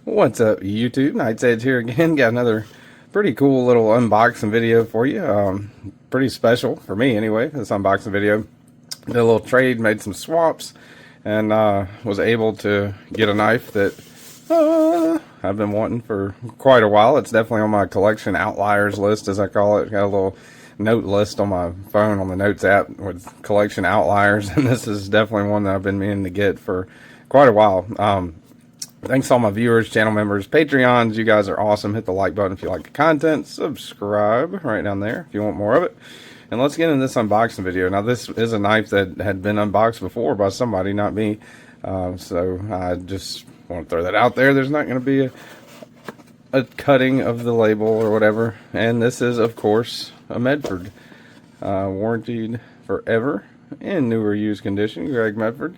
What's up, YouTube? Night's Edge here again. Got another pretty cool little unboxing video for you. Pretty special for me anyway, this unboxing video. Did a little trade, made some swaps, and was able to get a knife that I've been wanting for quite a while. It's definitely on my collection outliers list, as I call it. Got a little note list on my phone on the Notes app with collection outliers, and this is definitely one that I've been meaning to get for quite a while. Thanks to all my viewers, channel members, Patreons. You guys are awesome. Hit the like button if you like the content. Subscribe right down there if you want more of it. And let's get into this unboxing video. Now, this is a knife that had been unboxed before by somebody, not me. So I just want to throw that out there. There's not going to be a cutting of the label or whatever. And this is, of course, a Medford. Warranted forever in new or used condition. Greg Medford.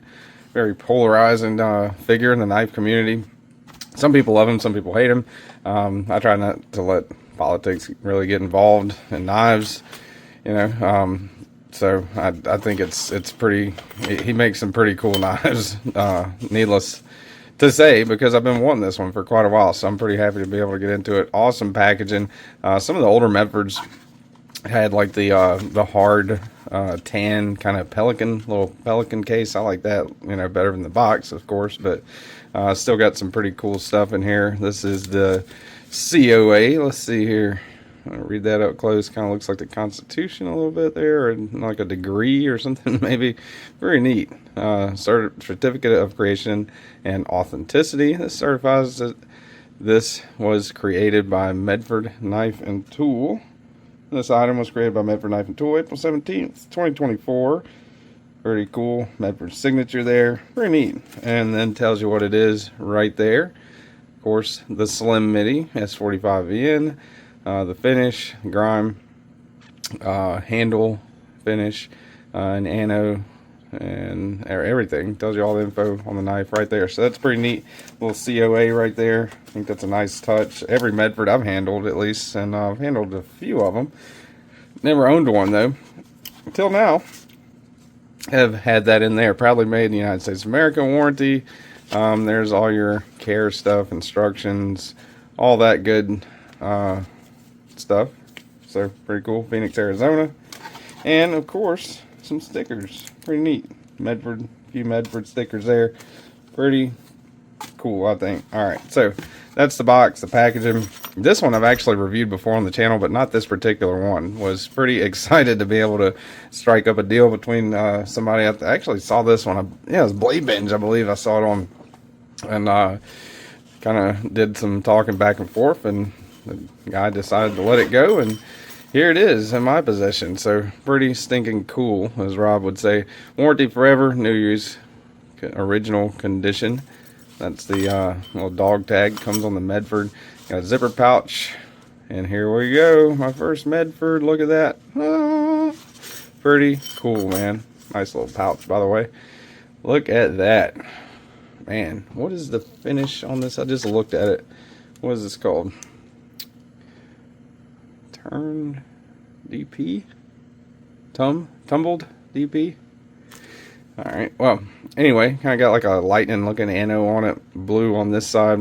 Very polarizing figure in the knife community. Some people love him, some people hate him. I try not to let politics really get involved in knives, you know. So I think it's pretty. He makes some pretty cool knives. Needless to say, because I've been wanting this one for quite a while, so I'm pretty happy to be able to get into it. Awesome packaging. Some of the older Medfords had like the hard tan kind of little pelican case. I like that, you know, better than the box, of course, but still got some pretty cool stuff in here. This is the COA. Let's see here. I'll read that up close. Kind of looks like the Constitution a little bit there, or like a degree or something maybe. Very neat. Certificate of Creation and Authenticity. This certifies that this was created by Medford Knife and Tool. This item was created by Medford Knife and Tool, April 17th, 2024. Very cool. Medford signature there. Very neat. And then tells you what it is right there. Of course, the Slim Midi, S45VN. The finish, grime, handle finish, and anno, and everything. Tells you all the info on the knife right there. So that's pretty neat. Little COA right there. I think that's a nice touch. Every Medford I've handled, at least, and I've handled a few of them. Never owned one though until now. Have had that in there. Proudly made in the United States of America. Warranty. There's all your care stuff, instructions, all that good stuff. So pretty cool. Phoenix, Arizona. And of course, some stickers. Pretty neat. Medford, a few Medford stickers there. Pretty cool, I think. Alright, so that's the box, the packaging. This one I've actually reviewed before on the channel, but not this particular one. Was pretty excited to be able to strike up a deal between somebody. I actually saw this one. Yeah, it was Blade Binge, I believe I saw it on. And kind of did some talking back and forth, and the guy decided to let it go, and here it is in my possession. So pretty stinking cool, as Rob would say. Warranty forever, new use, original condition. That's the little dog tag, comes on the Medford. Got a zipper pouch, and here we go. My first Medford. Look at that. Pretty cool, man. Nice little pouch, by the way. Look at that, man. What is the finish on this? I just looked at it. What is this called? Turn DP? Tumbled DP? Alright, well, anyway, kind of got like a lightning looking anno on it. Blue on this side.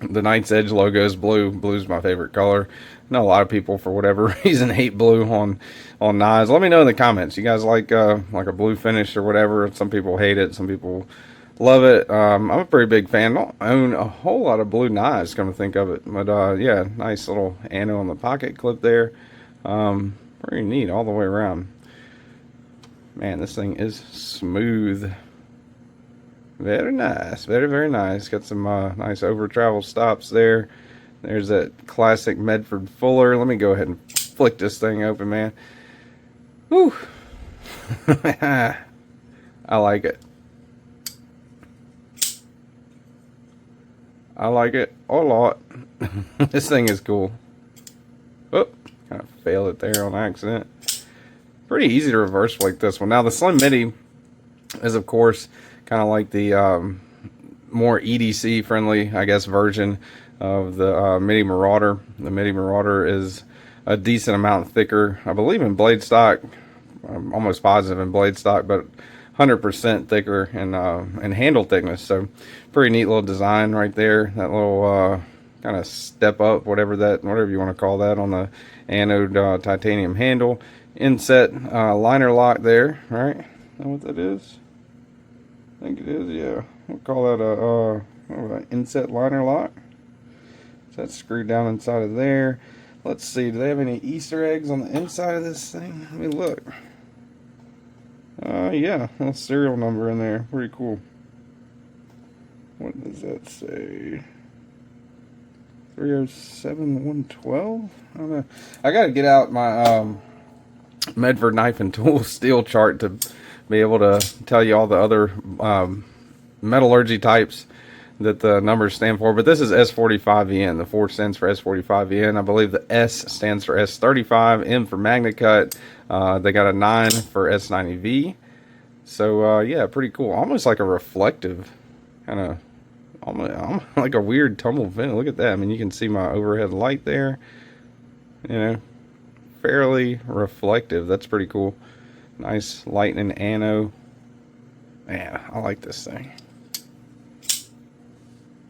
The Knight's Edge logo is blue. Blue's my favorite color. I know a lot of people, for whatever reason, hate blue on knives. Let me know in the comments. You guys like a blue finish or whatever? Some people hate it. Some people love it. I'm a pretty big fan. I don't own a whole lot of blue knives, come to think of it. But yeah, nice little anno on the pocket clip there. Pretty neat all the way around. Man, this thing is smooth. Very nice. Very, very nice. Got some nice over travel stops there. There's that classic Medford Fuller. Let me go ahead and flick this thing open, man. Whew. I like it. I like it a lot. This thing is cool. Oh, kind of failed it there on accident. Pretty easy to reverse flick this one. Now, the Slim Midi is, of course, kind of like the more EDC friendly, I guess, version of the Midi Marauder. The Midi Marauder is a decent amount thicker, I believe, in blade stock. I'm almost positive in blade stock, but 100% thicker and handle thickness. So pretty neat little design right there. That little kind of step up, whatever you want to call that, on the anode titanium handle. Inset liner lock there, right? Is that what that is? I think it is, yeah. We'll call that an inset liner lock. So that's screwed down inside of there. Let's see, do they have any Easter eggs on the inside of this thing? Let me look. Yeah, a little serial number in there. Pretty cool. What does that say? 307112? I don't know. I gotta get out my Medford knife and tool steel chart to be able to tell you all the other metallurgy types that the numbers stand for. But this is S45EN. The 4 stands for S45EN. I believe the S stands for S35, M for MagnaCut. They got a 9 for S90V. So yeah, pretty cool. Almost like a reflective kind of, almost like a weird tumble vent. Look at that. I mean, you can see my overhead light there. You know, fairly reflective. That's pretty cool. Nice lightning anode. Man, I like this thing.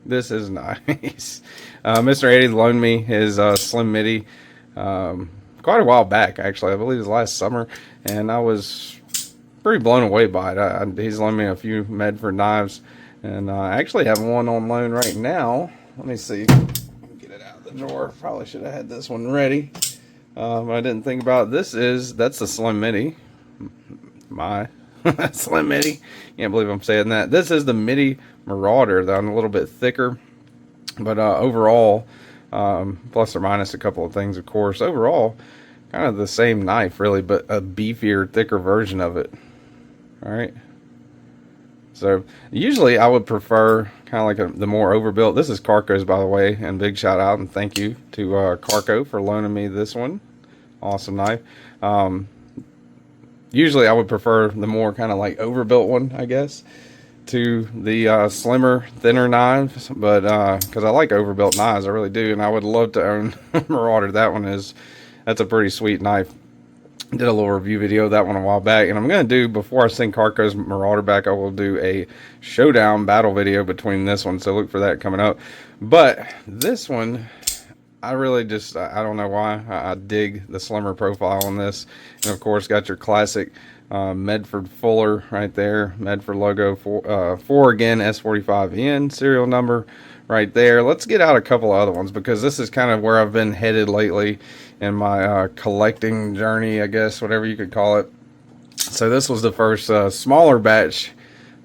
This is nice. Mr. Eddie loaned me his Slim Midi quite a while back, actually. I believe it was last summer, and I was pretty blown away by it. He's loaned me a few Medford knives, and I actually have one on loan right now. Let me see. Get it out of the drawer. Probably should have had this one ready, but I didn't think about it. That's the Slim Midi. My Slim Midi. Can't believe I'm saying that. This is the Midi Marauder. That I'm a little bit thicker, but overall, plus or minus a couple of things, of course, overall, kind of the same knife, really, but a beefier, thicker version of it. All right. So usually I would prefer kind of like the more overbuilt. This is Carco's, by the way, and big shout out and thank you to Carco for loaning me this one. Awesome knife. Usually I would prefer the more kind of like overbuilt one, I guess, to the slimmer, thinner knives, but because I like overbuilt knives, I really do, and I would love to own Marauder. That's a pretty sweet knife. Did a little review video of that one a while back, and I'm going to do, before I send Carco's Marauder back, I will do a showdown battle video between this one, so look for that coming up. But this one, I really just, I don't know why, I dig the slimmer profile on this. And of course, got your classic Medford Fuller right there, Medford logo, 4 again, S45EN serial number right there. Let's get out a couple of other ones, because this is kind of where I've been headed lately in my collecting journey, I guess, whatever you could call it. So this was the first smaller batch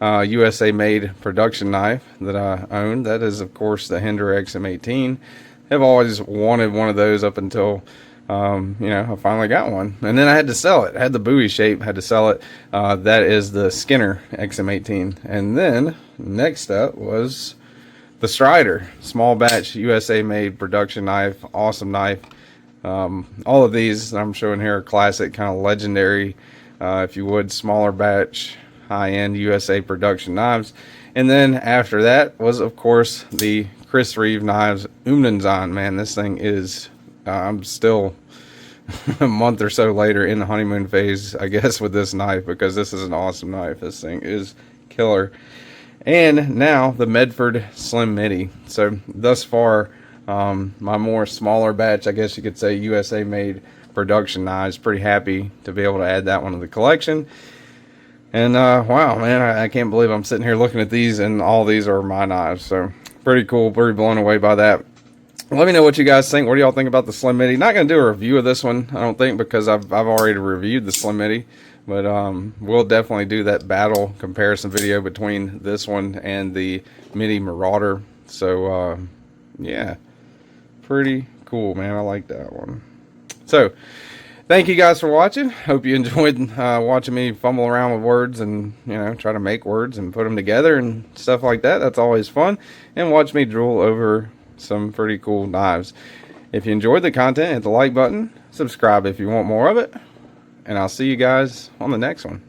USA made production knife that I owned. That is, of course, the Hinder XM18. I've always wanted one of those up until you know, I finally got one, and then I had to sell it. I had the buoy shape, had to sell it. That is the Skinner XM18. And then next up was the Strider, small batch USA made production knife. Awesome knife. All of these that I'm showing here are classic, kind of legendary, if you would, smaller batch, high-end USA production knives. And then after that was, of course, the Chris Reeve Knives Umnenzon. Man, this thing is, I'm still a month or so later in the honeymoon phase, I guess, with this knife, because this is an awesome knife. This thing is killer. And now the Medford Slim Midi. So thus far, my more smaller batch, I guess you could say, USA made production knives. Pretty happy to be able to add that one to the collection. And wow, man, I can't believe I'm sitting here looking at these, and all these are my knives. So pretty cool, pretty blown away by that. Let me know what you guys think. What do y'all think about the Slim Midi? Not going to do a review of this one, I don't think, because I've already reviewed the Slim Midi. But we'll definitely do that battle comparison video between this one and the Midi Marauder. So yeah, pretty cool, man. I like that one. So thank you guys for watching. Hope you enjoyed watching me fumble around with words and, you know, try to make words and put them together and stuff like that. That's always fun. And watch me drool over some pretty cool knives. If you enjoyed the content, hit the like button, subscribe if you want more of it, and I'll see you guys on the next one.